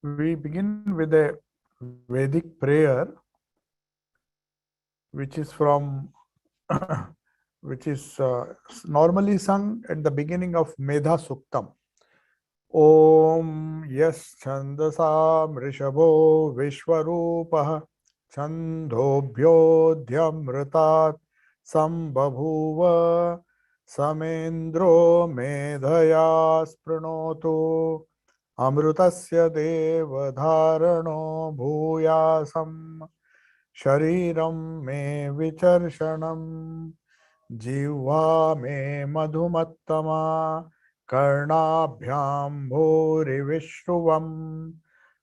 We begin with a Vedic prayer, which is from which is normally sung at the beginning of Medha Suktam. Om Yas Chandasam Rishabho Vishwarupah Chandobhyodhyamritat Sambabhuva Samendro Medhaya Spranotu Amrutasya Devadharano Bhuyasam Shariram Me Vicharshanam Jiva Me Madhumattama Karnabhyam Bhuri Vishruvam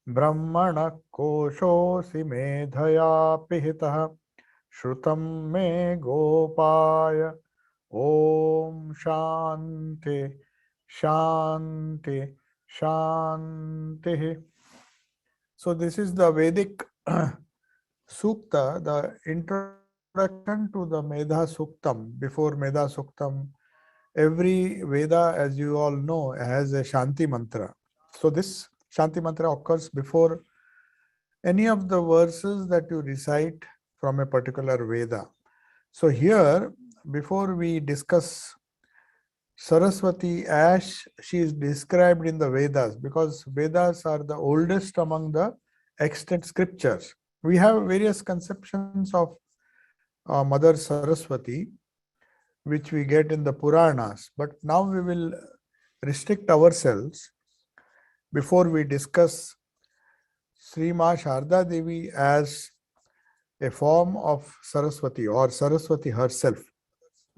Brahmana Koshosi Medhaya Pihitah Shrutam Me Gopaya Om Shanti Shanti Shanti. So this is the Vedic Sukta, the introduction to the Medha Suktam. Before Medha Suktam, every Veda, as you all know, has a Shanti mantra. So this Shanti mantra occurs before any of the verses that you recite from a particular Veda. So here, before we discuss Saraswati as she is described in the Vedas, because Vedas are the oldest among the extant scriptures. We have various conceptions of Mother Saraswati, which we get in the Puranas, but now we will restrict ourselves before we discuss Sri Ma Sarada Devi as a form of Saraswati or Saraswati herself,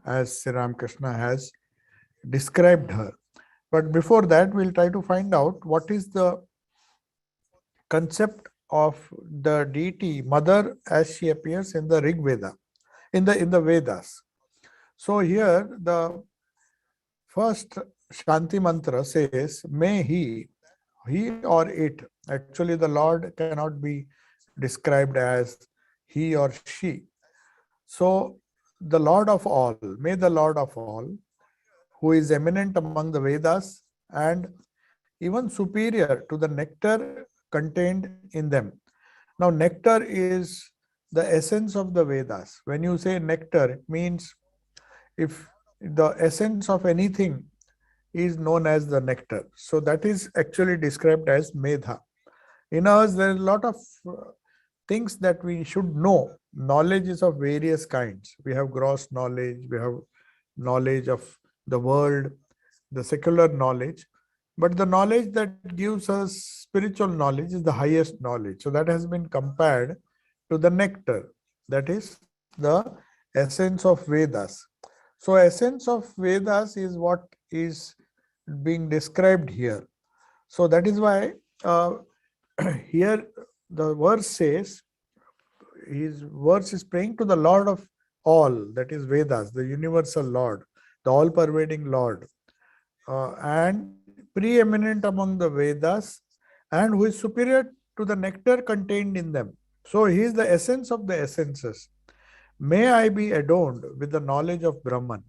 as Sri Ramakrishna has described her. But before that, we'll try to find out what is the concept of the deity mother as she appears in the Rig Veda, in the Vedas. So here the first Shanti mantra says, may he or it. Actually, the Lord cannot be described as he or she. So the Lord of all, may the Lord of all, who is eminent among the Vedas and even superior to the nectar contained in them. Now, nectar is the essence of the Vedas. When you say nectar, it means if the essence of anything is known as the nectar. So that is actually described as Medha. In us, there is a lot of things that we should know. Knowledge is of various kinds. We have gross knowledge, we have knowledge of the world, the secular knowledge. But the knowledge that gives us spiritual knowledge is the highest knowledge. So that has been compared to the nectar. That is the essence of Vedas. So essence of Vedas is what is being described here. So that is why here the verse says, his verse is praying to the Lord of all, that is Vedas, the universal Lord, the all-pervading Lord, and preeminent among the Vedas, and who is superior to the nectar contained in them. So he is the essence of the essences. May I be adorned with the knowledge of Brahman.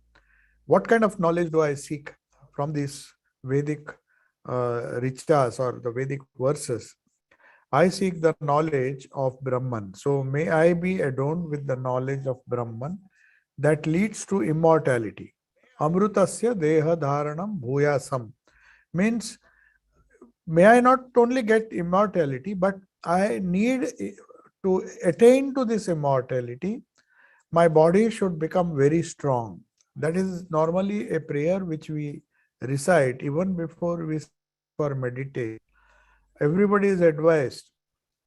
What kind of knowledge do I seek from these Vedic ritas or the Vedic verses? I seek the knowledge of Brahman. So may I be adorned with the knowledge of Brahman that leads to immortality. Amrutasya deha dharanam bhuyasam means, may I not only get immortality, but I need to attain to this immortality. My body should become very strong. That is normally a prayer which we recite even before we sit for meditation. Everybody is advised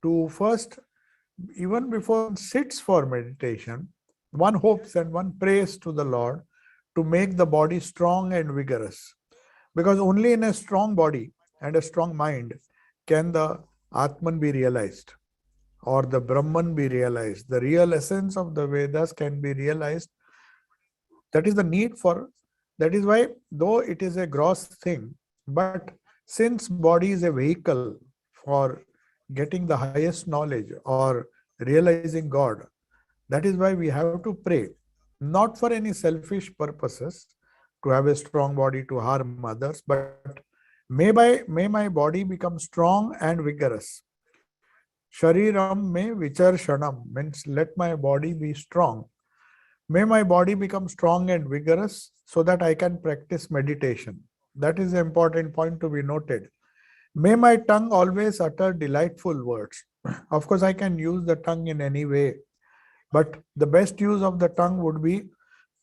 to first, even before one sits for meditation, one hopes and one prays to the Lord to make the body strong and vigorous. Because only in a strong body and a strong mind can the Atman be realized or the Brahman be realized. The real essence of the Vedas can be realized. That is the need for, that is why, though it is a gross thing, but since body is a vehicle for getting the highest knowledge or realizing God, that is why we have to pray, not for any selfish purposes, to have a strong body to harm others, but May my body become strong and vigorous. Shariram me vicharshanam means let my body be strong. May my body become strong and vigorous so that I can practice meditation. That is an important point to be noted. May my tongue always utter delightful words. Of course, I can use the tongue in any way, but the best use of the tongue would be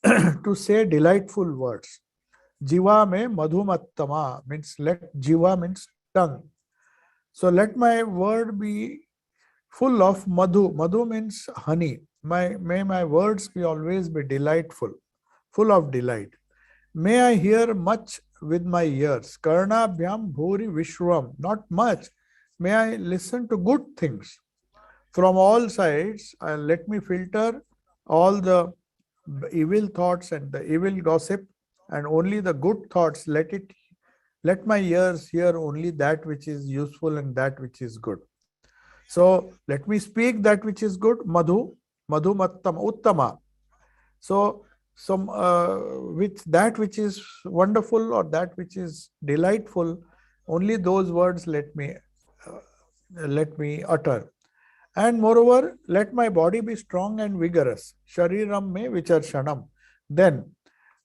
to say delightful words. Jiva me madhumattama means let jiva means tongue. So let my word be full of madhu. Madhu means honey. May my words be always be delightful, full of delight. May I hear much with my ears. Karna bhyam bhuri vishram. Not much. May I listen to good things from all sides. Let me filter all the evil thoughts and the evil gossip, and only the good thoughts. Let my ears hear only that which is useful and that which is good. So let me speak that which is good. Madhu mattam uttama. So some which that which is wonderful or that which is delightful, only those words let me utter. And moreover, let my body be strong and vigorous. Shariram me vicharshanam. Then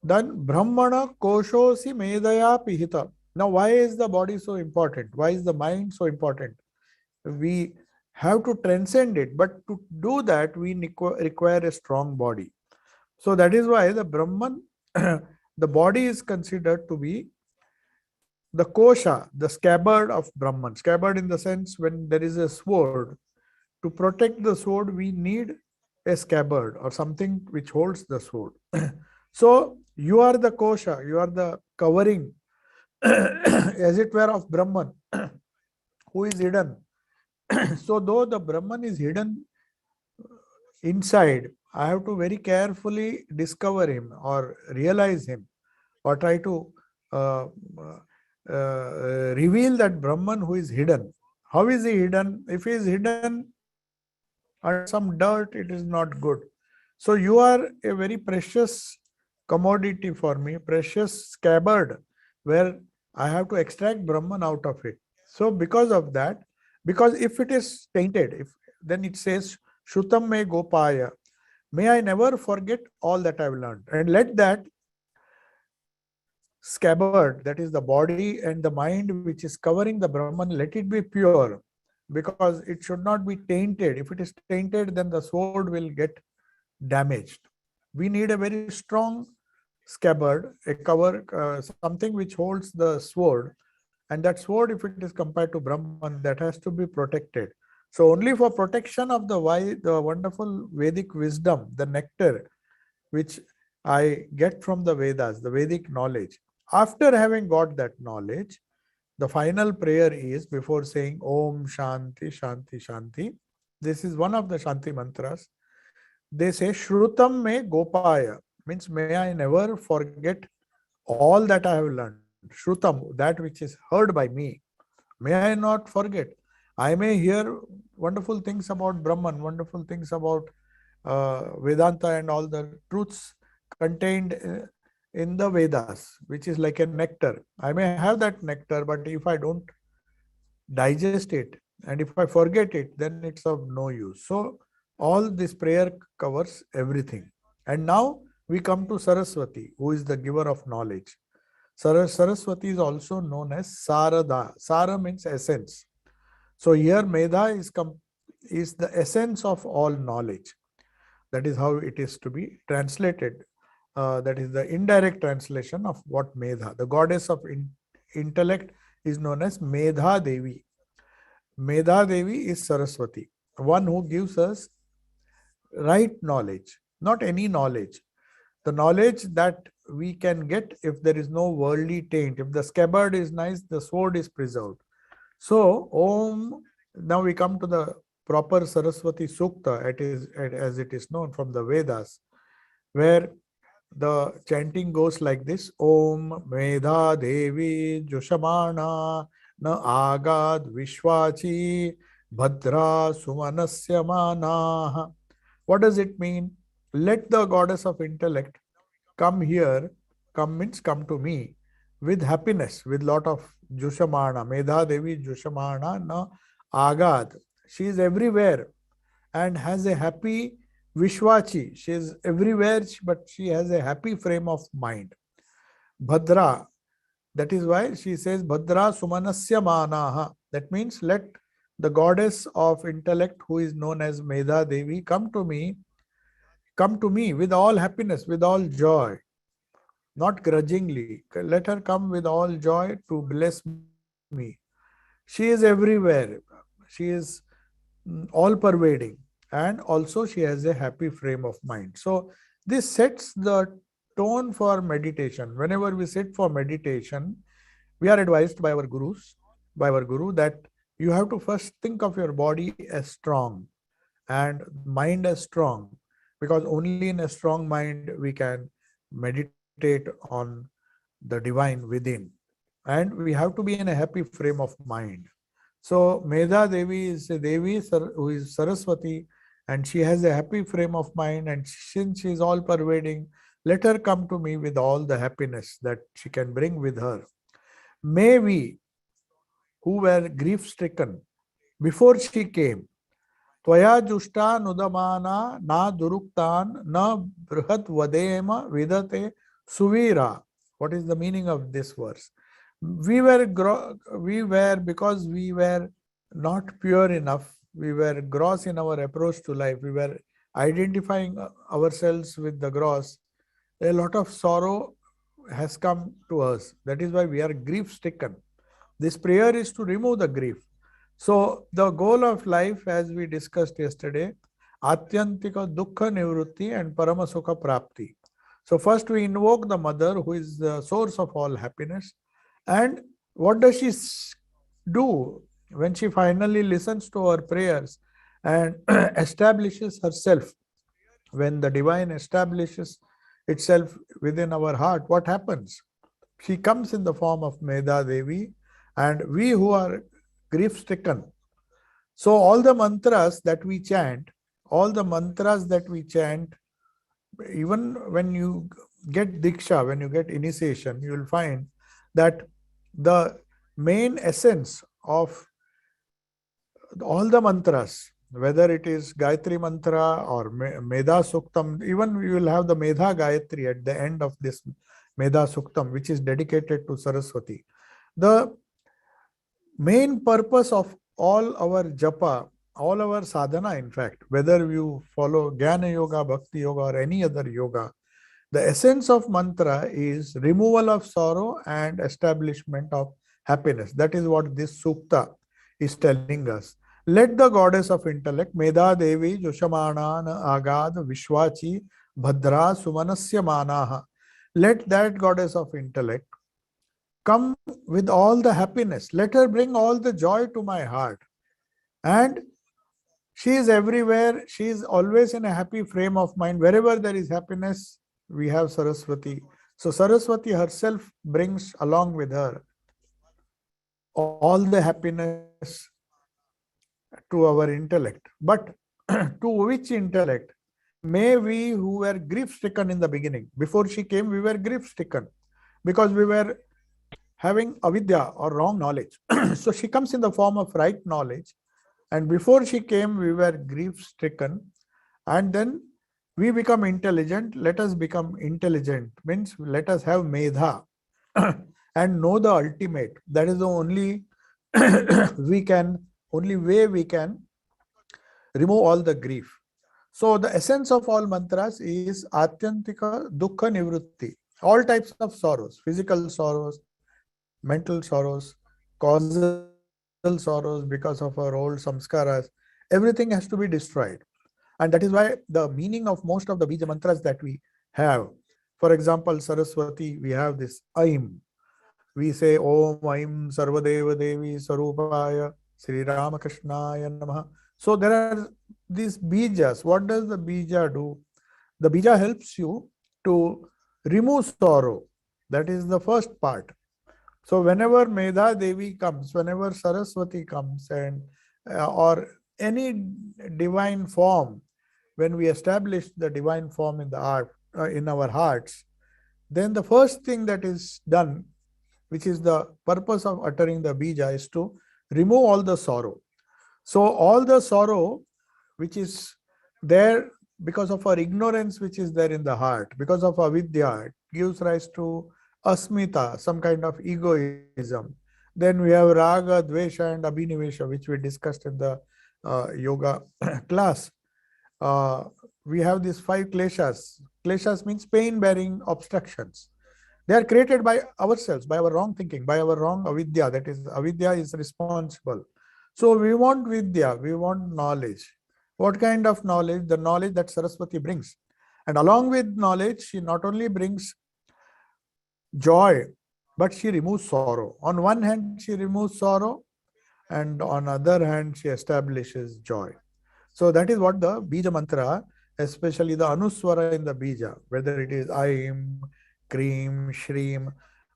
Brahmana koshosi medaya pihita. Now, why is the body so important? Why is the mind so important? We have to transcend it, but to do that, we require a strong body. So that is why the Brahman, the body is considered to be the kosha, the scabbard of Brahman. Scabbard in the sense when there is a sword. To protect the sword, we need a scabbard or something which holds the sword. So you are the kosha, you are the covering, as it were, of Brahman, who is hidden. So though the Brahman is hidden inside, I have to very carefully discover him or realize him or try to uh, reveal that Brahman who is hidden. How is he hidden? If he is hidden under some dirt, it is not good. So you are a very precious commodity for me, precious scabbard, where I have to extract Brahman out of it. So because of that, because if it is tainted, if then it says Shrutam me gopaya, may I never forget all that I've learned. And let that scabbard, that is the body and the mind which is covering the Brahman, let it be pure, because it should not be tainted. If it is tainted, then the sword will get damaged. We need a very strong scabbard, a cover, something which holds the sword. And that sword, if it is compared to Brahman, that has to be protected. So only for protection of the wonderful Vedic wisdom, the nectar which I get from the Vedas, the Vedic knowledge. After having got that knowledge, the final prayer is before saying Om Shanti Shanti Shanti. This is one of the Shanti mantras. They say Shrutam me Gopaya, means may I never forget all that I have learned. Shrutam, that which is heard by me, may I not forget. I may hear wonderful things about Brahman, wonderful things about Vedanta and all the truths contained in the Vedas, which is like a nectar. I may have that nectar, but if I don't digest it and if I forget it, then it's of no use. So all this prayer covers everything. And now we come to Saraswati, who is the giver of knowledge. Saraswati is also known as Sarada. Sara means essence. So here Medha is the essence of all knowledge. That is how it is to be translated. That is the indirect translation of what Medha. The goddess of intellect is known as Medha Devi. Medha Devi is Saraswati, one who gives us right knowledge, not any knowledge. The knowledge that we can get if there is no worldly taint. If the scabbard is nice, the sword is preserved. So, Om, now we come to the proper Saraswati Sukta, as it is known from the Vedas, where the chanting goes like this: Om Medha Devi Jushamana Na Agad Vishwachi Bhadra Sumanasya Mana. What does it mean? Let the goddess of intellect come here. Come means come to me. with happiness, with lot of Jushamana, Medha Devi Jushamana na Agad. She is everywhere and has a happy Vishwachi. She is everywhere, but she has a happy frame of mind. Bhadra, that is why she says Bhadra Sumanasya Manaha. That means let the goddess of intellect who is known as Medha Devi come to me with all happiness, with all joy, not grudgingly. Let her come with all joy to bless me. She is everywhere. She is all pervading, and also she has a happy frame of mind. So this sets the tone for meditation. Whenever we sit for meditation, we are advised by our guru, that you have to first think of your body as strong and mind as strong, because only in a strong mind we can meditate on the divine within, and we have to be in a happy frame of mind. So Medha Devi is a Devi who is Saraswati, and she has a happy frame of mind, and since she is all pervading, let her come to me with all the happiness that she can bring with her. May we, who were grief stricken before she came, Tvaya jushta nudamana na duruktan na brihat vadema vidate suvira. What is the meaning of this verse? We were, because we were not pure enough. We were gross in our approach to life. We were identifying ourselves with the gross. A lot of sorrow has come to us. That is why we are grief stricken. This prayer is to remove the grief. So the goal of life, as we discussed yesterday, Atyantika Dukkha Nivrutti and Paramasukha Prapti. So first we invoke the mother who is the source of all happiness. And what does she do when she finally listens to our prayers and establishes herself? When the divine establishes itself within our heart, what happens? She comes in the form of Medha Devi, and we who are grief stricken. So all the mantras that we chant, even when you get diksha, when you get initiation, you will find that the main essence of all the mantras, whether it is Gayatri Mantra or Medha Suktam, even we will have the Medha Gayatri at the end of this Medha Suktam, which is dedicated to Saraswati. The main purpose of all our japa, all our sadhana, in fact, whether you follow Jnana Yoga, Bhakti Yoga, or any other yoga, the essence of mantra is removal of sorrow and establishment of happiness. That is what this sukta is telling us. Let the goddess of intellect, Medha Devi, Joshamana, Agad, Vishwachi, Bhadra, Sumanasya Manaha, let that goddess of intellect come with all the happiness. Let her bring all the joy to my heart. And she is everywhere. She is always in a happy frame of mind. Wherever there is happiness, we have Saraswati. So Saraswati herself brings along with her all the happiness to our intellect. But to which intellect? May we who were grief stricken in the beginning, before she came, we were grief stricken because we were having avidya or wrong knowledge. So she comes in the form of right knowledge. And before she came, we were grief stricken. And then we become intelligent. Let us become intelligent. Means let us have medha and know the ultimate. That is the only only way we can remove all the grief. So the essence of all mantras is Atyantika Dukkha Nivrutti. All types of sorrows, physical sorrows, mental sorrows, causal sorrows because of our old samskaras, everything has to be destroyed. And that is why the meaning of most of the bija mantras that we have, for example, Saraswati, we have this Aim. We say Om Aim Sarvadeva Devi Sarupaya Sri Ramakrishnaya Namaha. So there are these bijas. What does the bija do? The bija helps you to remove sorrow. That is the first part. So whenever Medha Devi comes, whenever Saraswati comes, and or any divine form, when we establish the divine form in the art, in our hearts, then the first thing that is done which is the purpose of uttering the bija, is to remove all the sorrow. So all the sorrow which is there because of our ignorance, which is there in the heart, because of avidya, it gives rise to asmita, some kind of egoism. Then we have raga, dvesha, and abhinivesha, which we discussed in the yoga class. Uh, we have these five kleshas. Kleshas means pain-bearing obstructions. They are created by ourselves, by our wrong thinking, by our wrong avidya. That is, avidya is responsible. So we want vidya, we want knowledge. What kind of knowledge? The knowledge that Saraswati brings. And along with knowledge, she not only brings joy, but she removes sorrow. On one hand, she removes sorrow, and on other hand, she establishes joy. So that is what the Bija mantra, especially the Anuswara in the Bija, whether it is Aim, Kreem, Shreem,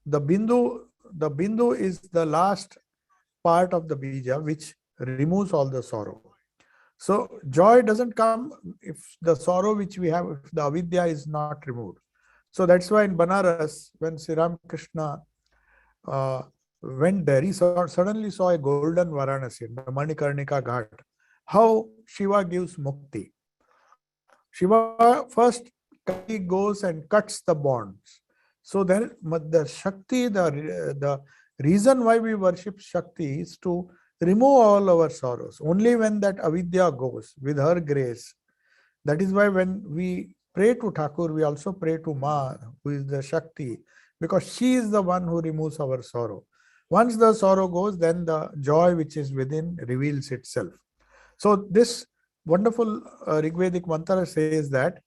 the Bindu is the last part of the Bija which removes all the sorrow. So joy doesn't come if the sorrow which we have, if the avidya is not removed. So that's why in Banaras, when Sri Ramakrishna went there, he suddenly saw a golden Varanasi, the Manikarnika Ghat, how Shiva gives mukti. Shiva first goes and cuts the bonds. So there, the Shakti, the reason why we worship Shakti is to remove all our sorrows. Only when that avidya goes with her grace. That is why when we pray to Thakur, we also pray to Ma, who is the Shakti, because she is the one who removes our sorrow. Once the sorrow goes, then the joy which is within reveals itself. So this wonderful Rigvedic mantra says that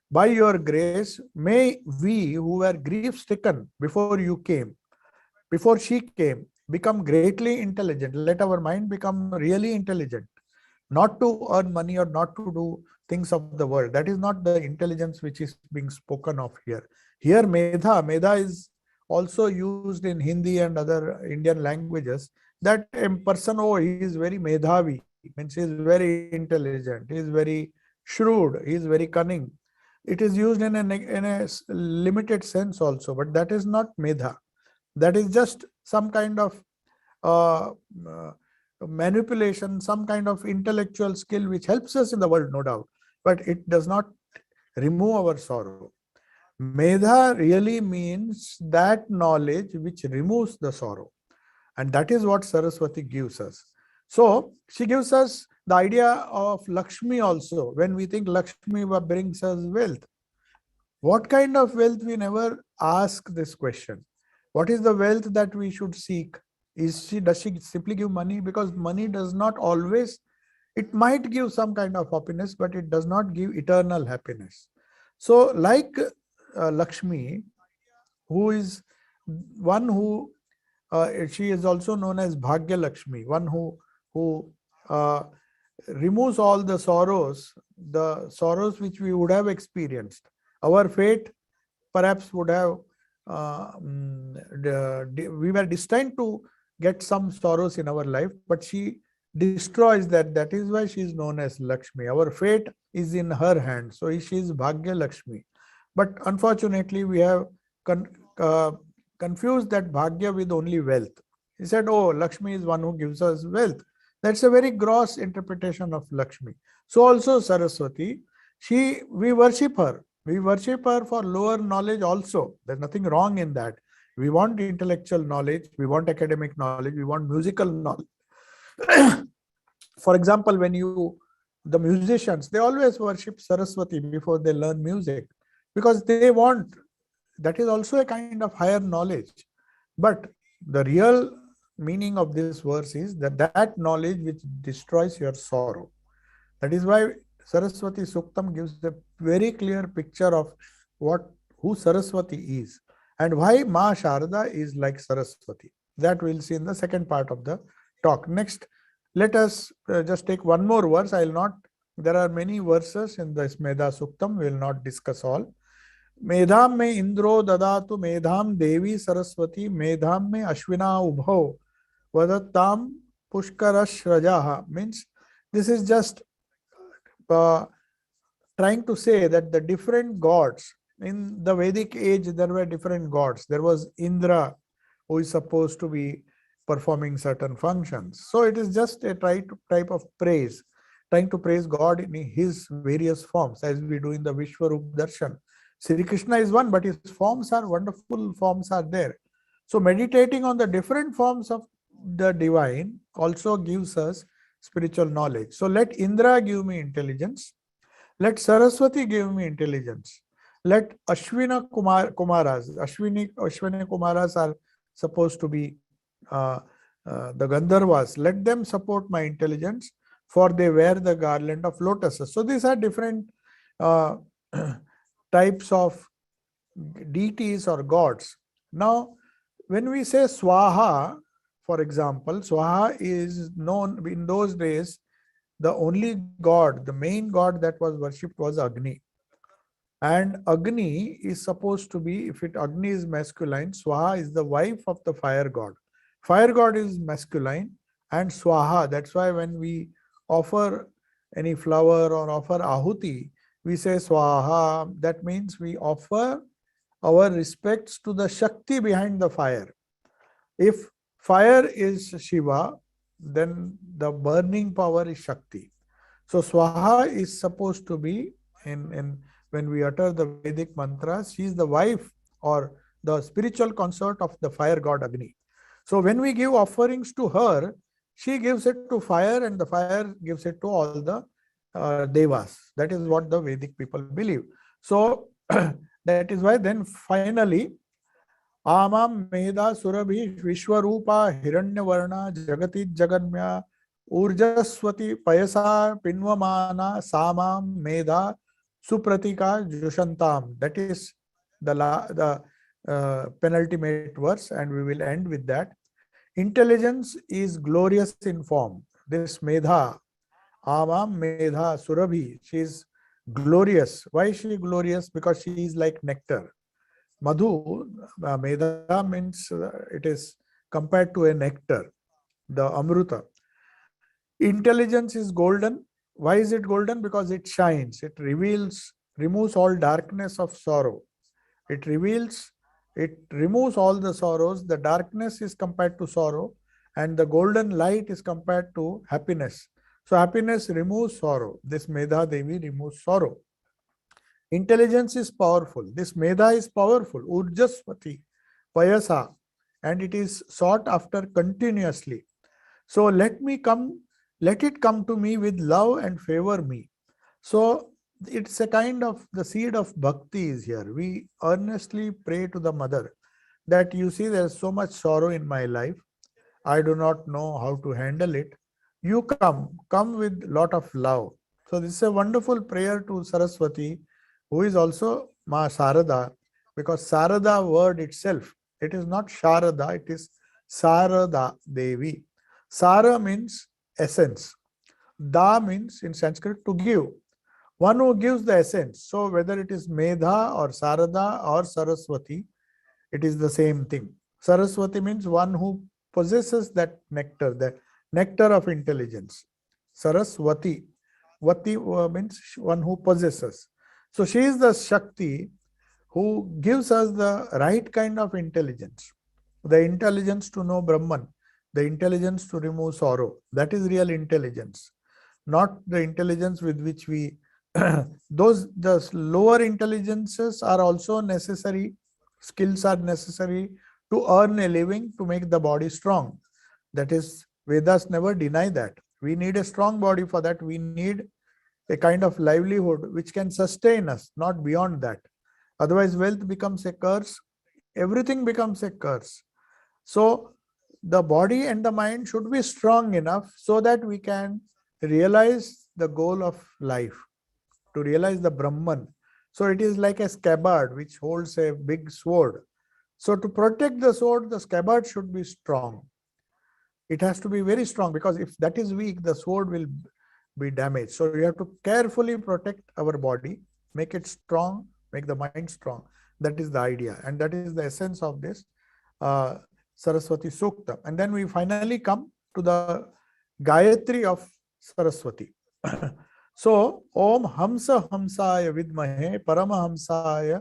by your grace, may we who were grief-stricken before she came, become greatly intelligent. Let our mind become really intelligent, not to earn money or not to do things of the world. That is not the intelligence which is being spoken of here. Here, Medha is also used in Hindi and other Indian languages. That a person, oh, he is very Medhavi, means he is very intelligent, he is very shrewd, he is very cunning. It is used in a limited sense also, but that is not Medha. That is just some kind of uh, uh, manipulation, some kind of intellectual skill which helps us in the world, no doubt, but it does not remove our sorrow. Medha really means that knowledge which removes the sorrow. And that is what Saraswati gives us. So she gives us the idea of Lakshmi also. When we think Lakshmi brings us wealth, what kind of wealth? We never ask this question. What is the wealth that we should seek? Does she simply give money? Because money does not always, it might give some kind of happiness, but it does not give eternal happiness. So like Lakshmi, who is one who, she is also known as Bhagya Lakshmi, one who uh, removes all the sorrows which we would have experienced. Our fate perhaps would have, we were destined to get some sorrows in our life, but she destroys that. That is why she is known as Lakshmi. Our fate is in her hand. So she is Bhagya Lakshmi. But unfortunately, we have confused that Bhagya with only wealth. He said, oh, Lakshmi is one who gives us wealth. That's a very gross interpretation of Lakshmi. So also Saraswati, we worship her. We worship her for lower knowledge also. There's nothing wrong in that. We want intellectual knowledge, we want academic knowledge, we want musical knowledge. For example, the musicians, they always worship Saraswati before they learn music, because they want, that is also a kind of higher knowledge. But the real meaning of this verse is that knowledge which destroys your sorrow. That is why Saraswati Suktam gives a very clear picture of who Saraswati is and why Ma Sharada is like Saraswati. That we'll see in the second part of the talk. Next, let us just take one more verse. There are many verses in this Medha Suktam. We will not discuss all. Medham me Indro dadatu medham Devi Saraswati medham me Ashwina ubhau vadattam pushkarash rajaha. Means this is just trying to say that the different gods in the Vedic age, there were different gods. There was Indra, who is supposed to be performing certain functions. So it is just a type of praise, trying to praise God in his various forms, as we do in the Vishwarup Darshan. Sri Krishna is one, but his forms are wonderful, forms are there. So meditating on the different forms of the divine also gives us spiritual knowledge. So let Indra give me intelligence. Let Saraswati give me intelligence. Let Ashwini Kumaras are supposed to be the Gandharvas. Let them support my intelligence, for they wear the garland of lotuses. So these are different uh, types of deities or gods. Now, when we say Swaha, for example, Swaha is known in those days. The only god, the main god that was worshipped was Agni. And Agni is supposed to be, if Agni is masculine, Swaha is the wife of the fire god. Fire god is masculine and Swaha. That's why when we offer any flower or offer Ahuti, we say Swaha. That means we offer our respects to the Shakti behind the fire. If fire is Shiva, then the burning power is Shakti. So Swaha is supposed to be in when we utter the Vedic mantras, she is the wife or the spiritual consort of the fire god Agni. So when we give offerings to her, she gives it to fire and the fire gives it to all the devas. That is what the Vedic people believe. So that is why then finally Amam Meda Surabhi Vishwarupa Hiranyavarna Jagati Jaganmya Urjaswati Payasa Pinvamana Samam Meda Supratika Jushantam. That is the penultimate verse, and we will end with that. Intelligence is glorious in form. This Medha, Amam Medha Surabhi, she is glorious. Why is she glorious? Because she is like nectar. Madhu, Medha means it is compared to a nectar, the Amruta. Intelligence is golden. Why is it golden? Because it shines, it reveals, removes all darkness of sorrow. It reveals, it removes all the sorrows. The darkness is compared to sorrow, and the golden light is compared to happiness. So happiness removes sorrow. This Medha Devi removes sorrow. Intelligence is powerful. This Medha is powerful. Urjaswati, Payasa, and it is sought after continuously. So let it come to me with love and favor me. So it's a kind of the seed of bhakti is here. We earnestly pray to the mother that you see there's so much sorrow in my life. I do not know how to handle it. You come with lot of love. So this is a wonderful prayer to Saraswati, who is also Ma Sarada, because Sarada word itself, it is not Sharada, it is Sarada Devi. Sara means essence. Da means in Sanskrit to give. One who gives the essence. So whether it is Medha or Sarada or Saraswati, it is the same thing. Saraswati means one who possesses that nectar of intelligence. Saraswati. Vati means one who possesses. So she is the Shakti who gives us the right kind of intelligence. The intelligence to know Brahman, the intelligence to remove sorrow. That is real intelligence. Not the intelligence with which we the lower intelligences are also necessary, skills are necessary to earn a living, to make the body strong. That is, Vedas never deny that. We need a strong body. For that we need a kind of livelihood which can sustain us, not beyond that. Otherwise wealth becomes a curse, everything becomes a curse. So the body and the mind should be strong enough so that we can realize the goal of life, to realize the Brahman. So it is like a scabbard which holds a big sword. So to protect the sword, the scabbard should be strong. It has to be very strong, because if that is weak, the sword will be damaged. So we have to carefully protect our body, make it strong, make the mind strong. That is the idea, and that is the essence of this Saraswati Sukta. And then we finally come to the Gayatri of Saraswati. So Om Hamsa Hamsaya Vidmahe Paramahamsaya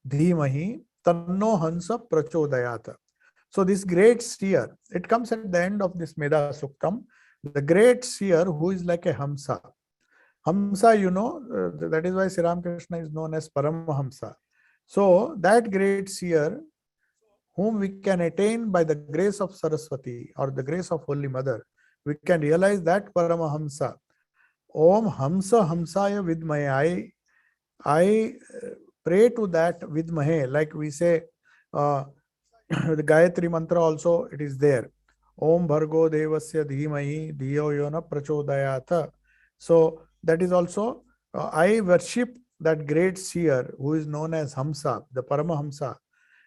Dhimahi Tanno Hansa Prachodayata. So this great seer, it comes at the end of this Meda Suktam, the great seer who is like a Hamsa. Hamsa, that is why Sri Ramakrishna is known as Paramahamsa. So that great seer whom we can attain by the grace of Saraswati or the grace of Holy Mother, we can realize that Paramahamsa. Om Hamsa Hamsaya Vidmaya. I pray to that Vidmahe, like we say, the Gayatri mantra also, it is there. Om Bhargo Devasya Dhimahi Dhiyo Yona Prachodayata. So that is also, I worship that great seer who is known as Hamsa, the Paramahamsa,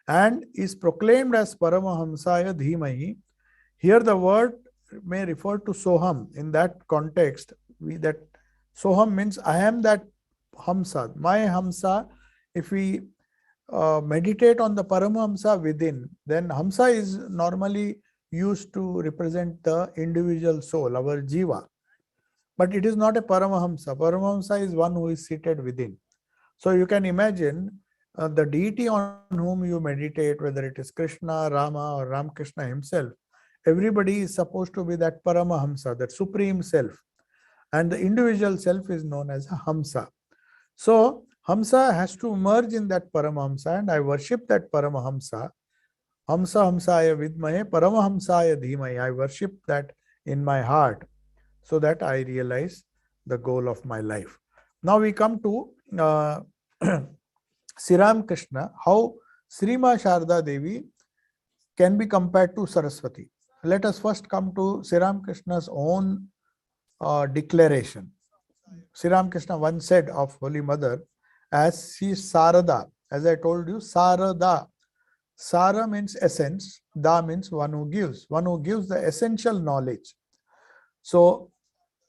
and is proclaimed as Paramahamsaya Dhimahi. Here the word may refer to Soham. In that context, that Soham means I am that Hamsa, my Hamsa. If we meditate on the Paramahamsa within, then Hamsa is normally used to represent the individual soul, our Jiva. But it is not a Paramahamsa. Paramahamsa is one who is seated within. So you can imagine the deity on whom you meditate, whether it is Krishna, Rama, or Ramakrishna himself, everybody is supposed to be that Paramahamsa, that supreme self. And the individual self is known as a Hamsa. So Hamsa has to merge in that Paramahamsa, and I worship that Paramahamsa. Hamsa Hamsaya Vidmahe Paramahamsaya Dhimahi. I worship that in my heart so that I realize the goal of my life. Now we come to Sri Ramakrishna, how Sri Ma Sarada Devi can be compared to Saraswati. Let us first come to Sri Ramakrishna's own declaration. Sri Ramakrishna once said of Holy Mother, as she is Sarada, as I told you, Sarada. Sara means essence, Da means one who gives the essential knowledge. So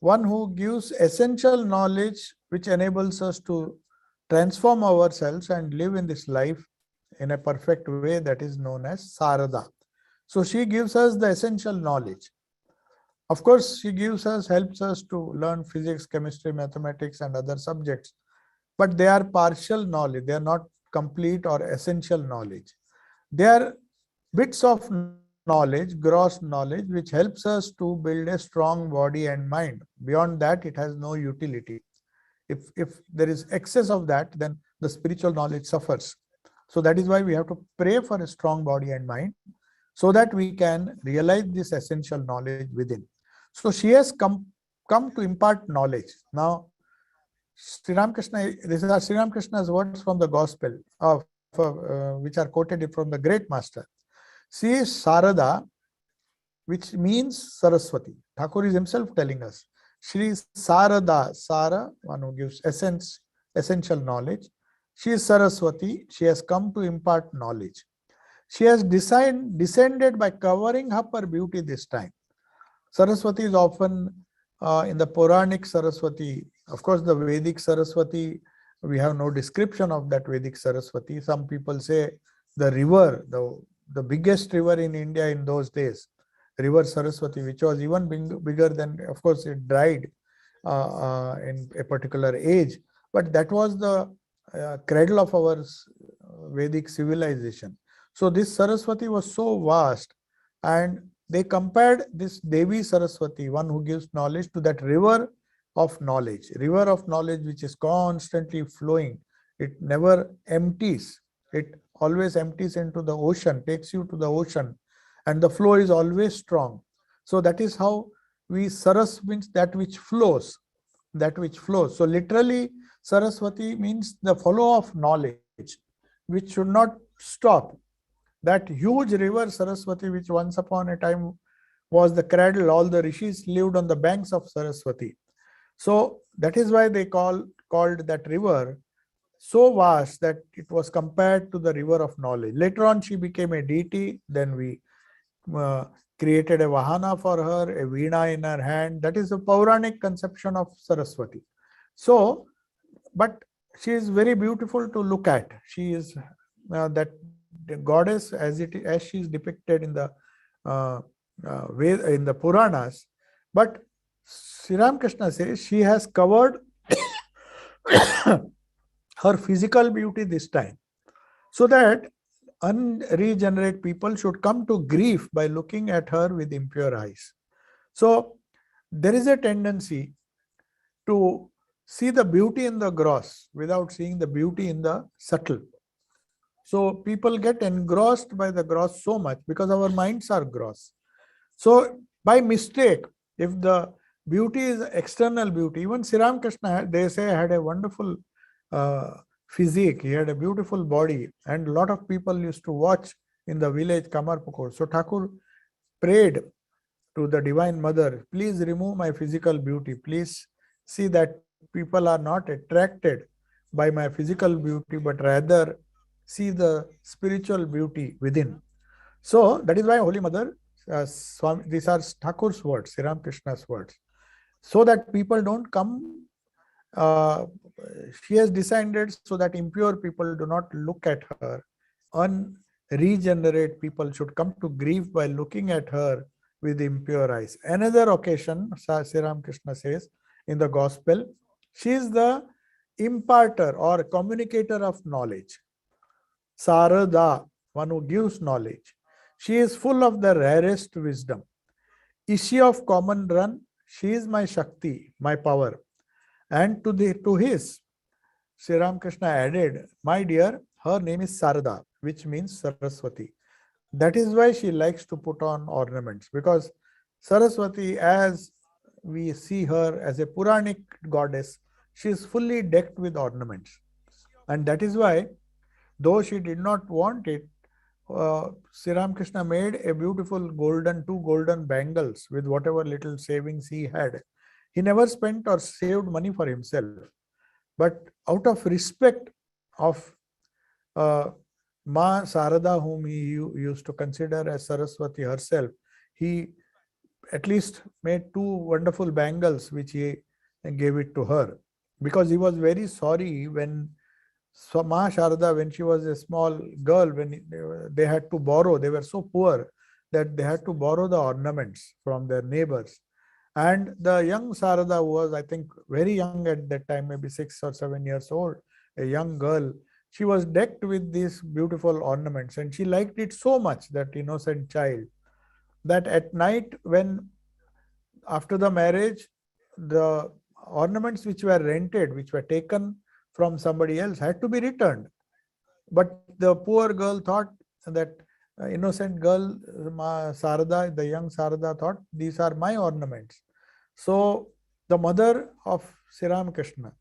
one who gives essential knowledge which enables us to transform ourselves and live in this life in a perfect way, that is known as Sarada. So she gives us the essential knowledge. Of course, she helps us to learn physics, chemistry, mathematics, and other subjects. But they are partial knowledge. They are not complete or essential knowledge. They are bits of knowledge, gross knowledge, which helps us to build a strong body and mind. Beyond that, it has no utility. If there is excess of that, then the spiritual knowledge suffers. So that is why we have to pray for a strong body and mind, so that we can realize this essential knowledge within. So she has come to impart knowledge. Now, Sri Ramakrishna, these are Sri Ramakrishna's words from the Gospel, which are quoted from the Great Master. She is Sarada, which means Saraswati. Thakur is himself telling us. She is Sarada, Sara, one who gives essential knowledge. She is Saraswati. She has come to impart knowledge. She has descended by covering up her beauty this time. Saraswati is often in the Puranic Saraswati. Of course, the Vedic Saraswati, we have no description of that Vedic Saraswati. Some people say the river, the biggest river in India in those days, river Saraswati, which was even bigger than, of course, it dried in a particular age. But that was the cradle of our Vedic civilization. So this Saraswati was so vast, and they compared this Devi Saraswati, one who gives knowledge, to that river of knowledge which is constantly flowing. It never empties. It always empties into the ocean, takes you to the ocean, and the flow is always strong. So that is how Saras means that which flows, So literally, Saraswati means the flow of knowledge, which should not stop. That huge river Saraswati, which once upon a time was the cradle, all the rishis lived on the banks of Saraswati. So that is why they called that river so vast that it was compared to the river of knowledge. Later on, she became a deity. Then we created a vahana for her, a veena in her hand. That is a Puranic conception of Saraswati. So, but she is very beautiful to look at. She is that goddess as she is depicted in the Puranas. But Sri Ramakrishna says she has covered her physical beauty this time, so that unregenerate people should come to grief by looking at her with impure eyes. So there is a tendency to see the beauty in the gross without seeing the beauty in the subtle. So people get engrossed by the gross so much because our minds are gross. So by mistake, if the beauty is external beauty, even Sri Krishna, they say, had a wonderful uh, physique. He had a beautiful body, and a lot of people used to watch in the village Kamar Pukur. So Thakur prayed to the Divine Mother, please remove my physical beauty. Please see that people are not attracted by my physical beauty, but rather see the spiritual beauty within. So that is why Holy Mother, Swami, these are Thakur's words, Sri Krishna's words, so that people don't come. Uh, she has decided so that impure people do not look at her. Unregenerate people should come to grief by looking at her with impure eyes. Another occasion, Sri Krishna says in the Gospel, she is the imparter or communicator of knowledge. Sarada, one who gives knowledge. She is full of the rarest wisdom. Is she of common run? She is my Shakti, my power. And to his, Sri Krishna added, my dear, her name is Sarada, which means Saraswati. That is why she likes to put on ornaments, because Saraswati, as we see her as a Puranic goddess, she is fully decked with ornaments. And that is why, though she did not want it, Sri Krishna made a beautiful two golden bangles with whatever little savings he had. He never spent or saved money for himself. But out of respect of Ma Sarada, whom he used to consider as Saraswati herself, he at least made two wonderful bangles which he gave it to her, because he was very sorry when Ma Sarada, when she was a small girl, when they had to borrow, they were so poor that they had to borrow the ornaments from their neighbors. And the young Sarada, who was, I think, very young at that time, maybe 6 or 7 years old, a young girl, she was decked with these beautiful ornaments, and she liked it so much, that innocent child, that at night, when after the marriage, the ornaments which were rented, which were taken from somebody else, had to be returned. But the poor girl thought that innocent girl, Sarada, the young Sarada, thought these are my ornaments. So the mother of Sri Krishna,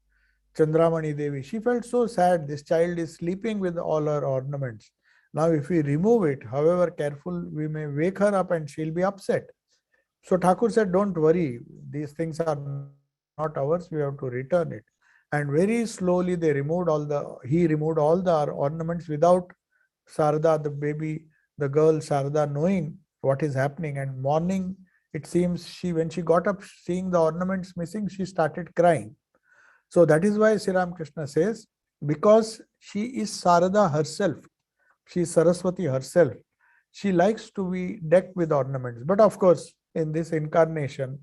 Chandramani Devi, she felt so sad. This child is sleeping with all her ornaments. Now, if we remove it, however careful, we may wake her up and she'll be upset. So Thakur said, don't worry, these things are not ours, we have to return it. And very slowly he removed all the ornaments without Sarada, the baby, the girl Sarada, knowing what is happening. And morning, it seems when she got up seeing the ornaments missing, she started crying. So that is why Sri Krishna says, because she is Sarada herself, she is Saraswati herself, she likes to be decked with ornaments. But of course, in this incarnation,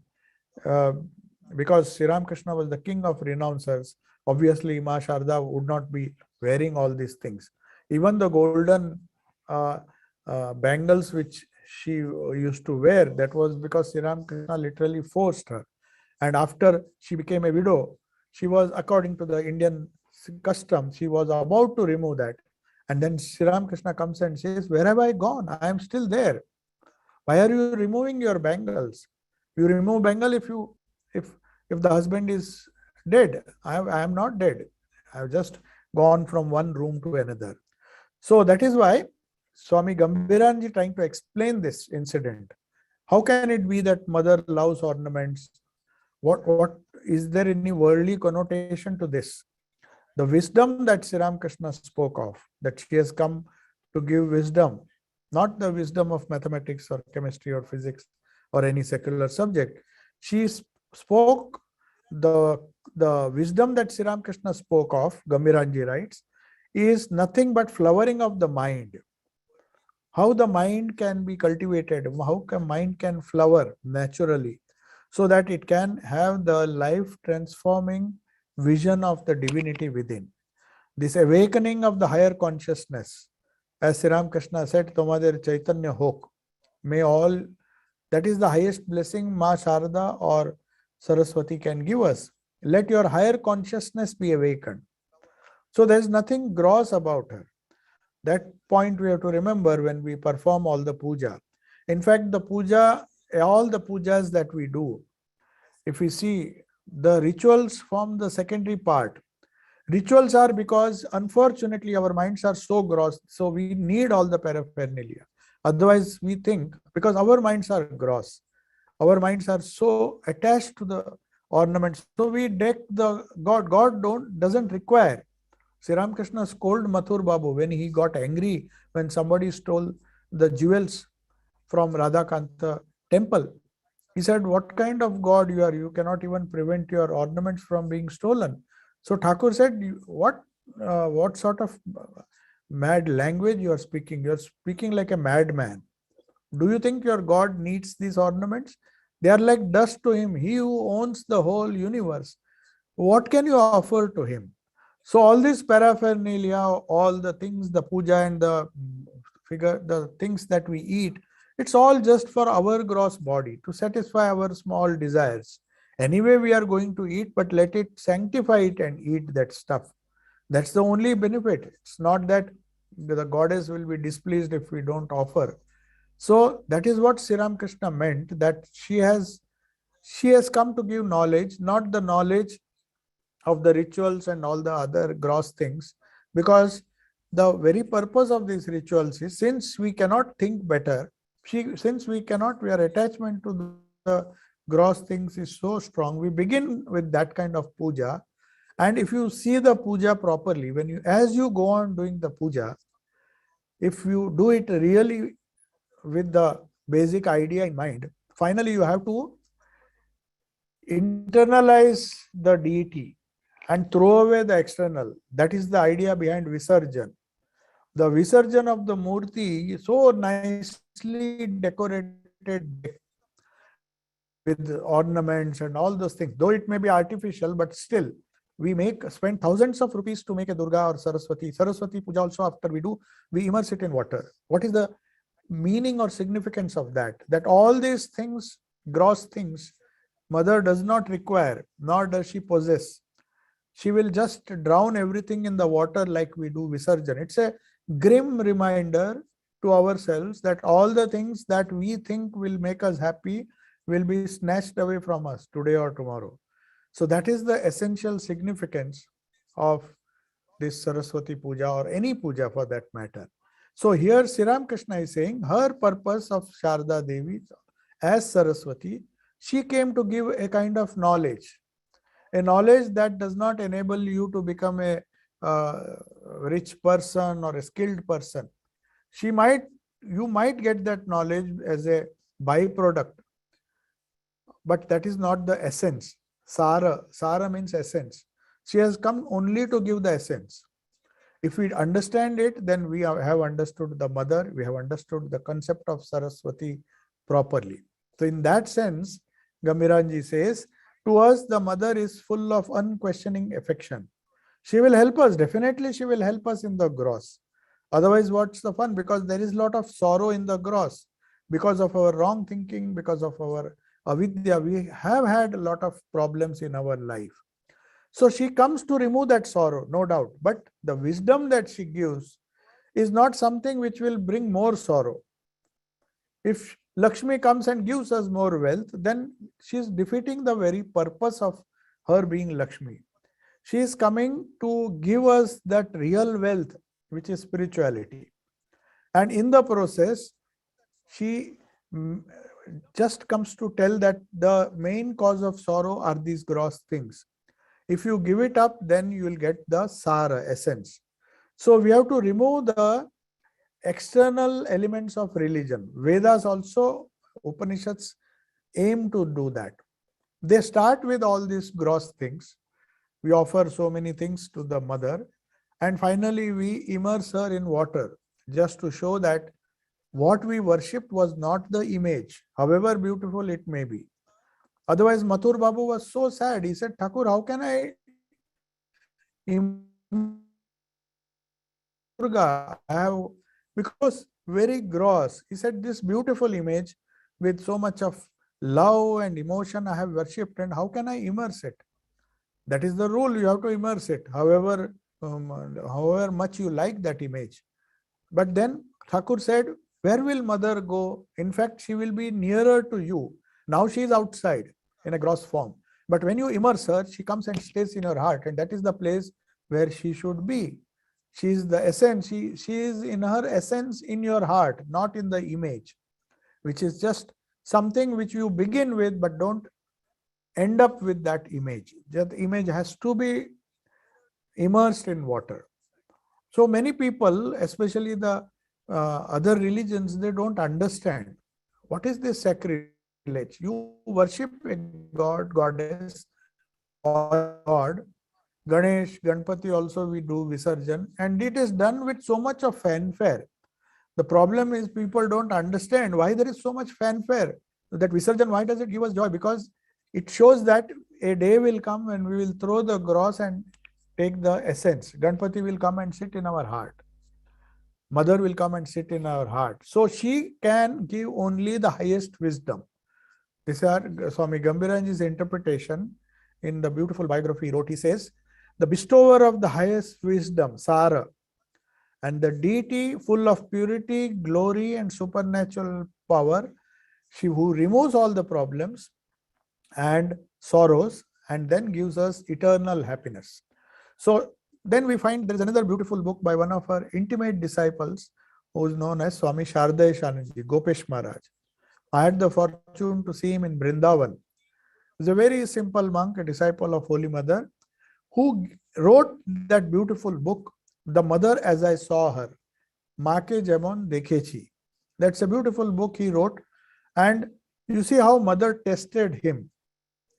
because Sri Krishna was the king of renouncers, obviously Ma Sarada would not be wearing all these things. Even the golden bangles which she used to wear, that was because Sri Krishna literally forced her. And after she became a widow, she was, according to the Indian custom, she was about to remove that. And then Sri Krishna comes and says, where have I gone? I am still there. Why are you removing your bangles? You remove bangle if the husband is dead. I am not dead. I have just gone from one room to another. So that is why Swami Gambiranji, trying to explain this incident. How can it be that mother loves ornaments? What is there any worldly connotation to this? The wisdom that Sri Krishna spoke of, that she has come to give wisdom, not the wisdom of mathematics or chemistry or physics or any secular subject. She spoke the wisdom that Sri Krishna spoke of, Gambiranji writes, is nothing but flowering of the mind. How the mind can be cultivated, how mind can flower naturally, so that it can have the life transforming vision of the divinity within. This awakening of the higher consciousness As Sri Ramakrishna said, Tomader Chaitanya Hok. May all, that is the highest blessing Ma Sarada or Saraswati can give us. Let your higher consciousness be awakened. So there is nothing gross about her. That point we have to remember when we perform all the puja. In fact, the puja, all the pujas that we do, if we see, the rituals form the secondary part. Rituals are because unfortunately our minds are so gross, so we need all the paraphernalia. Otherwise, we think, because our minds are gross, our minds are so attached to the ornaments, so we deck the God. God doesn't require. Sri Ramakrishna scolded Mathur Babu when he got angry when somebody stole the jewels from Radhakanta temple. He said, what kind of God you are? You cannot even prevent your ornaments from being stolen. So Thakur said, what sort of mad language you are speaking? You are speaking like a madman. Do you think your God needs these ornaments? They are like dust to him. He who owns the whole universe. What can you offer to him? So all this paraphernalia, all the things, the puja and the figure, the things that we eat, it's all just for our gross body to satisfy our small desires. Anyway, we are going to eat, but let it sanctify it and eat that stuff. That's the only benefit. It's not that the goddess will be displeased if we don't offer. So that is what Sri Ramakrishna meant, that she has come to give knowledge, not the knowledge of the rituals and all the other gross things, because the very purpose of these rituals is, since we cannot think better, since we cannot, our attachment to the gross things is so strong, we begin with that kind of puja. And if you see the puja properly, when you, as you go on doing the puja, if you do it really with the basic idea in mind, finally you have to internalize the deity and throw away the external. That is the idea behind Visarjan. The Visarjan of the Murti is so nicely decorated, with ornaments and all those things. Though it may be artificial, but still, we spend thousands of rupees to make a Durga or Saraswati. Saraswati Puja also, after we do, we immerse it in water. What is the meaning or significance of that? That all these things, gross things, Mother does not require, nor does she possess. She will just drown everything in the water like we do Visarjan. It's a grim reminder to ourselves that all the things that we think will make us happy will be snatched away from us today or tomorrow. So that is the essential significance of this Saraswati Puja, or any puja for that matter. So here Sri Ramakrishna is saying her purpose of Sharda Devi as Saraswati, she came to give a kind of knowledge. A knowledge that does not enable you to become a rich person or a skilled person. You might get that knowledge as a byproduct, but that is not the essence. Sara means essence. She has come only to give the essence. If we understand it, then we have understood the mother, we have understood the concept of Saraswati properly. So in that sense, Gamiranji says, to us, the mother is full of unquestioning affection. She will help us. Definitely, she will help us in the gross. Otherwise, what's the fun? Because there is a lot of sorrow in the gross. Because of our wrong thinking, because of our avidya, we have had a lot of problems in our life. So she comes to remove that sorrow, no doubt. But the wisdom that she gives is not something which will bring more sorrow. If Lakshmi comes and gives us more wealth, then she is defeating the very purpose of her being Lakshmi. She is coming to give us that real wealth, which is spirituality. And in the process, she just comes to tell that the main cause of sorrow are these gross things. If you give it up, then you will get the Sara, essence. So we have to remove the external elements of religion. Vedas also, Upanishads aim to do that. They start with all these gross things. We offer so many things to the mother, and finally we immerse her in water, just to show that what we worshipped was not the image, however beautiful it may be. Otherwise, Mathur Babu was so sad. He said, Thakur, how can I immerse Durga? I have because very gross. He said, this beautiful image with so much of love and emotion I have worshipped, and how can I immerse it? That is the rule, you have to immerse it, however much you like that image. But then Thakur said, where will mother go? In fact, she will be nearer to you. Now she is outside in a gross form. But when you immerse her, she comes and stays in your heart. And that is the place where she should be. She is the essence. She is in her essence in your heart, not in the image, which is just something which you begin with, but don't end up with that image. That image has to be immersed in water. So many people, especially the other religions, they don't understand what is this sacrilege. You worship a god, goddess, or a god. Ganesh, Ganpati also we do Visarjan, and it is done with so much of fanfare. The problem is people don't understand why there is so much fanfare. That Visarjan, why does it give us joy? Because it shows that a day will come when we will throw the gross and take the essence. Ganpati will come and sit in our heart. Mother will come and sit in our heart. So she can give only the highest wisdom. These are Swami Gambiranji's interpretation in the beautiful biography he wrote. He says, the bestower of the highest wisdom, Sara, and the deity full of purity, glory, and supernatural power, she who removes all the problems and sorrows and then gives us eternal happiness. So then we find there is another beautiful book by one of our intimate disciples who is known as Swami Sarada Devi, Gopesh Maharaj. I had the fortune to see him in Vrindavan. He is a very simple monk, a disciple of Holy Mother, who wrote that beautiful book, The Mother as I Saw Her, Maake Jemon Dekhechi. That's a beautiful book he wrote. And you see how Mother tested him.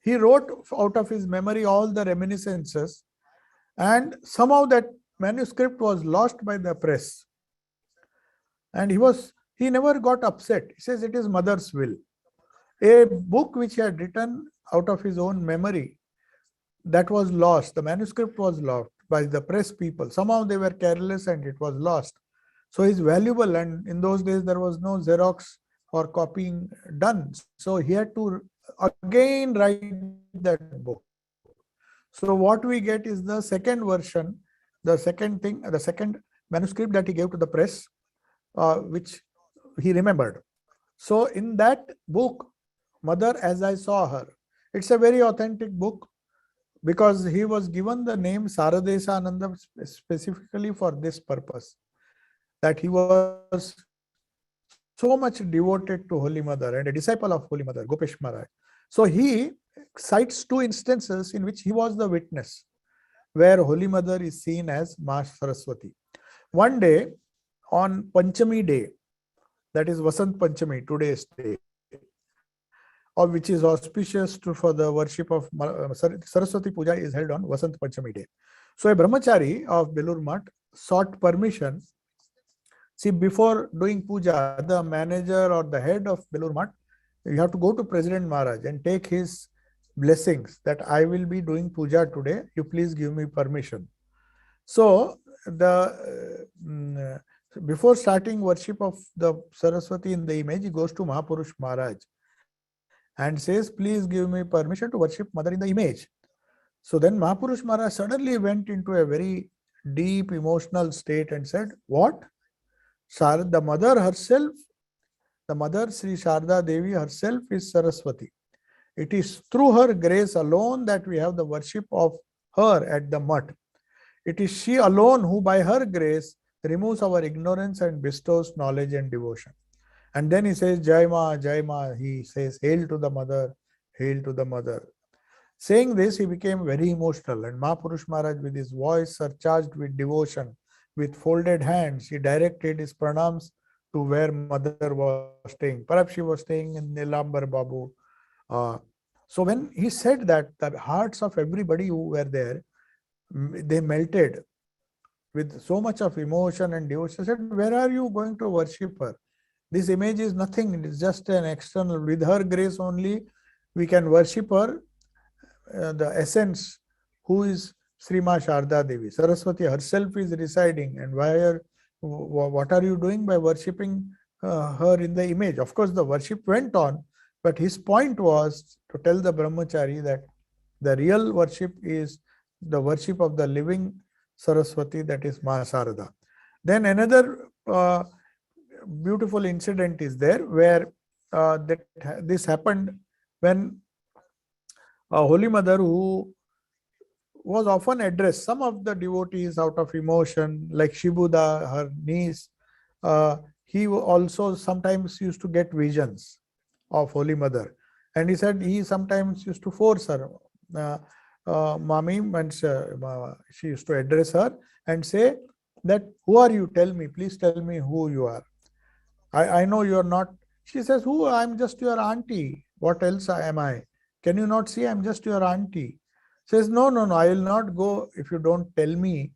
He wrote out of his memory all the reminiscences, and somehow that manuscript was lost by the press. And he never got upset. He says it is Mother's will. A book which he had written out of his own memory, that was lost. The manuscript was lost by the press people. Somehow they were careless and it was lost. So it's valuable, and in those days there was no Xerox or copying done. So he had to again write that book. So what we get is the second version, the second manuscript that he gave to the press, which he remembered. So in that book, Mother as I Saw Her, it's a very authentic book, because he was given the name Saradesananda specifically for this purpose, that he was so much devoted to Holy Mother and a disciple of Holy Mother, Gopesh Maharaj. So he cites two instances in which he was the witness, where Holy Mother is seen as Ma Saraswati. One day, on Panchami day, that is Vasanta Panchami, today's day, which is auspicious for the worship of Saraswati Puja, is held on Vasanta Panchami day. So a brahmachari of Belur Math sought permission. See, before doing puja, the manager or the head of Belur Math, you have to go to President Maharaj and take his blessings that I will be doing puja today. You please give me permission. So before starting worship of the Saraswati in the image, he goes to Mahapurush Maharaj and says, please give me permission to worship Mother in the image. So then Mahapurush Maharaj suddenly went into a very deep emotional state and said, what? The mother herself, the mother Sri Sarada Devi herself is Saraswati. It is through her grace alone that we have the worship of her at the Math. It is she alone who by her grace removes our ignorance and bestows knowledge and devotion. And then he says, Jai Ma, Jai Ma. He says, hail to the mother, hail to the mother. Saying this, he became very emotional, and Mahapurush Maharaj, with his voice surcharged with devotion, with folded hands, he directed his pranams to where mother was staying. Perhaps she was staying in Nilambar Babu. So when he said that, the hearts of everybody who were there, they melted with so much of emotion and devotion. He said, where are you going to worship her? This image is nothing. It is just an external. With her grace only, we can worship her, the essence, who is Sri Ma Sarada Devi. Saraswati herself is residing, and What are you doing by worshipping her in the image? Of course, the worship went on, but his point was to tell the brahmachari that the real worship is the worship of the living Saraswati, that is Ma Sarada. Then another beautiful incident is there where this happened when Holy Mother, who was often addressed, some of the devotees out of emotion, like Shibuda, her niece, he also sometimes used to get visions of Holy Mother. And he said he sometimes used to force her. Mami, and she used to address her and say that, who are you? Tell me, please tell me who you are. I know you are not. She says, who? I'm just your auntie. What else am I? Can you not see I'm just your auntie? Says, no, no, no, I will not go if you don't tell me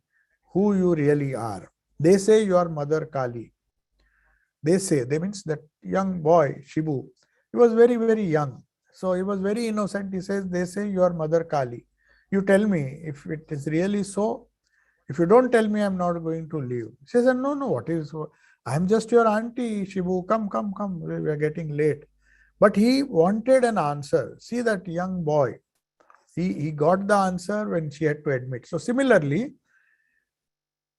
who you really are. They say you are Mother Kali. They means that young boy, Shibu, he was very, very young. So he was very innocent. He says, they say you are Mother Kali. You tell me if it is really so. If you don't tell me, I'm not going to leave. She said, no, no, what is, I'm just your auntie, Shibu. Come, come, come. We are getting late. But he wanted an answer. See that young boy. He got the answer when she had to admit. So similarly,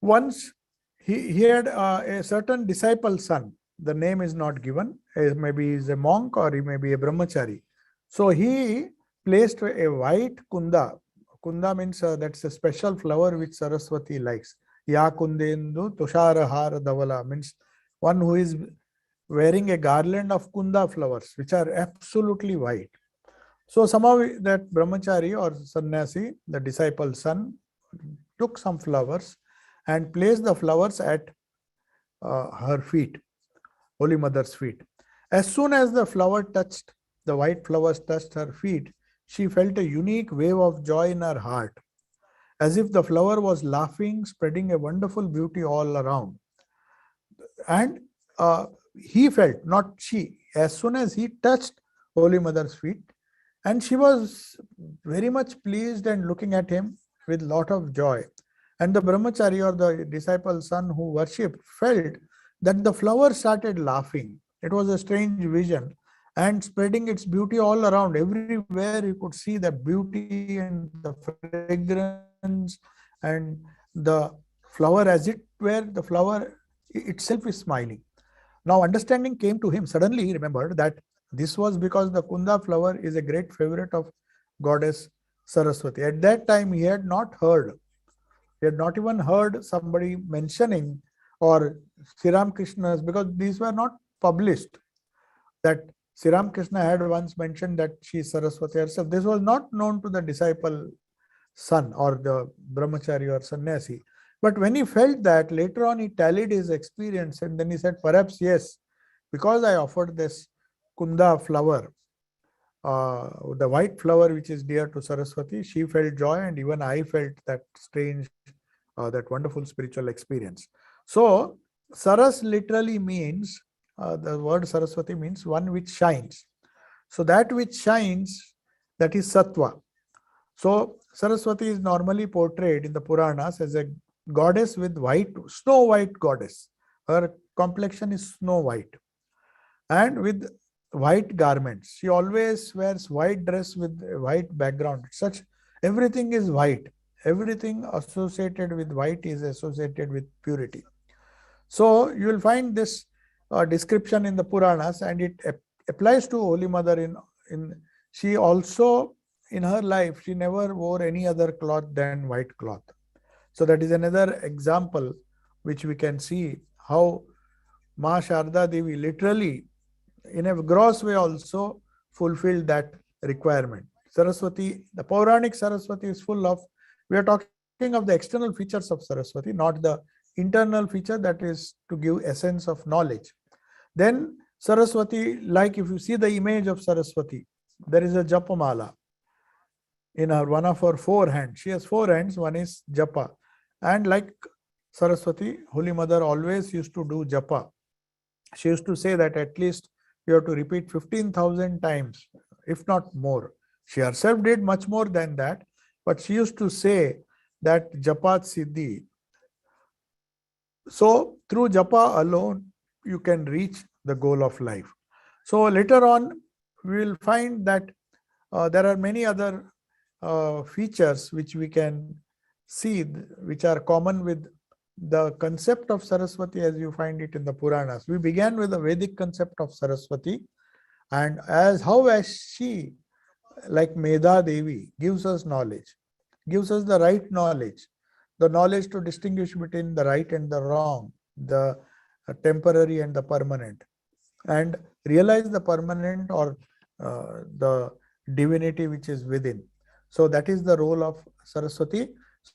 once he had a certain disciple's son. The name is not given. Maybe he's a monk or he may be a brahmachari. So he placed a white kunda. Kunda means that's a special flower which Saraswati likes. Ya kundendu tusharahara davala means one who is wearing a garland of kunda flowers which are absolutely white. So somehow that brahmachari or sannyasi, the disciple's son, took some flowers and placed the flowers at her feet, Holy Mother's feet. As soon as the white flowers touched her feet, she felt a unique wave of joy in her heart, as if the flower was laughing, spreading a wonderful beauty all around. And he felt, not she, as soon as he touched Holy Mother's feet, and she was very much pleased and looking at him with lot of joy. And the brahmachari or the disciple's son who worshipped felt that the flower started laughing. It was a strange vision and spreading its beauty all around. Everywhere you could see the beauty and the fragrance and the flower, as it were, the flower itself is smiling. Now understanding came to him. Suddenly he remembered that this was because the kunda flower is a great favorite of goddess Saraswati. At that time he had not even heard somebody mentioning or Sri Ramakrishna's, because these were not published, that Sri Ramakrishna had once mentioned that she is Saraswati herself. This was not known to the disciple son or the brahmachari or sannyasi. But when he felt that, later on he tallied his experience and then he said, perhaps yes, because I offered this kunda flower, the white flower which is dear to Saraswati, she felt joy and even I felt that strange, that wonderful spiritual experience. So Saras literally means, the word Saraswati means one which shines. So that which shines, that is Sattva. So Saraswati is normally portrayed in the Puranas as a goddess with snow white goddess. Her complexion is snow white and with white garments. She always wears white dress with white background. Everything is white. Everything associated with white is associated with purity. So you will find this description in the Puranas, and it applies to Holy Mother. She also, in her life, she never wore any other cloth than white cloth. So that is another example which we can see how Ma Sarada Devi literally, in a gross way, also fulfilled that requirement. Saraswati, the Puranic Saraswati is full of, we are talking of the external features of Saraswati, not the internal feature, that is to give essence of knowledge. Then Saraswati, like if you see the image of Saraswati, there is a Japamala in one of her 4 hands. She has 4 hands, one is Japa. And like Saraswati, Holy Mother always used to do Japa. She used to say that at least you have to repeat 15,000 times, if not more. She herself did much more than that, but she used to say that Japat Siddhi, So through japa alone, you can reach the goal of life. So later on, we will find that there are many other features which we can see, which are common with the concept of Saraswati as you find it in the Puranas. We began with the Vedic concept of Saraswati, and as she, like Medha Devi, gives us knowledge, gives us the right knowledge, the knowledge to distinguish between the right and the wrong, the temporary and the permanent, and realize the permanent or the divinity which is within. So that is the role of Saraswati.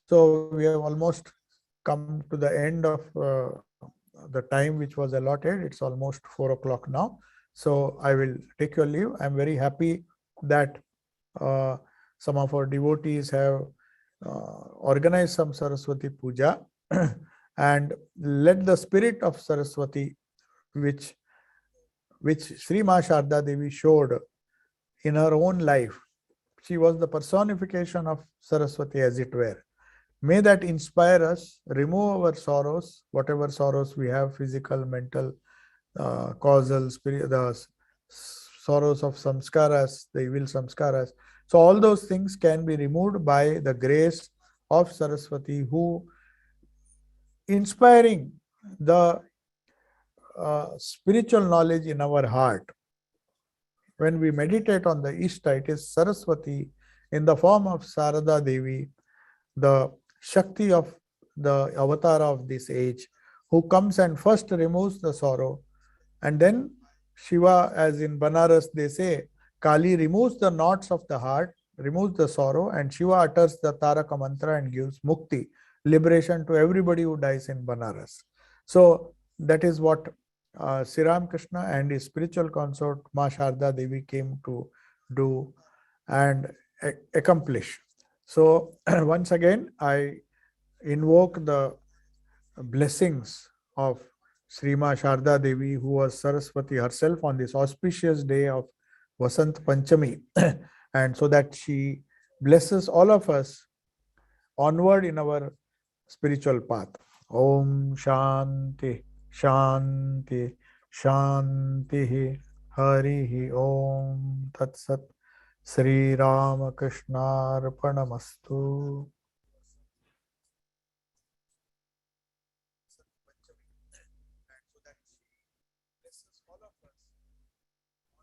So we have almost come to the end of the time which was allotted. It's almost 4 o'clock now. So I will take your leave. I'm very happy that uh, some of our devotees have organized some Saraswati Puja and let the spirit of Saraswati, which Sri Ma Sarada Devi showed in her own life. She was the personification of Saraswati, as it were. May that inspire us, remove our sorrows, whatever sorrows we have, physical, mental, causal, spirit, the sorrows of samskaras, the evil samskaras. So all those things can be removed by the grace of Saraswati, who inspiring the spiritual knowledge in our heart. When we meditate on the Ishta, it is Saraswati in the form of Sarada Devi, the Shakti of the avatar of this age, who comes and first removes the sorrow. And then Shiva, as in Banaras, they say, Kali removes the knots of the heart, removes the sorrow, and Shiva utters the Taraka mantra and gives mukti, liberation to everybody who dies in Banaras. So that is what Sri Krishna and his spiritual consort Ma Sharda Devi came to do and accomplish. So once again, I invoke the blessings of Sri Ma Sarada Devi, who was Saraswati herself on this auspicious day of Vasanta Panchami, and so that she blesses all of us onward in our spiritual path. Om Shanti, Shanti, Shanti, Hari Om Tat Sat. Sri Ramakrishna Arpanamastu.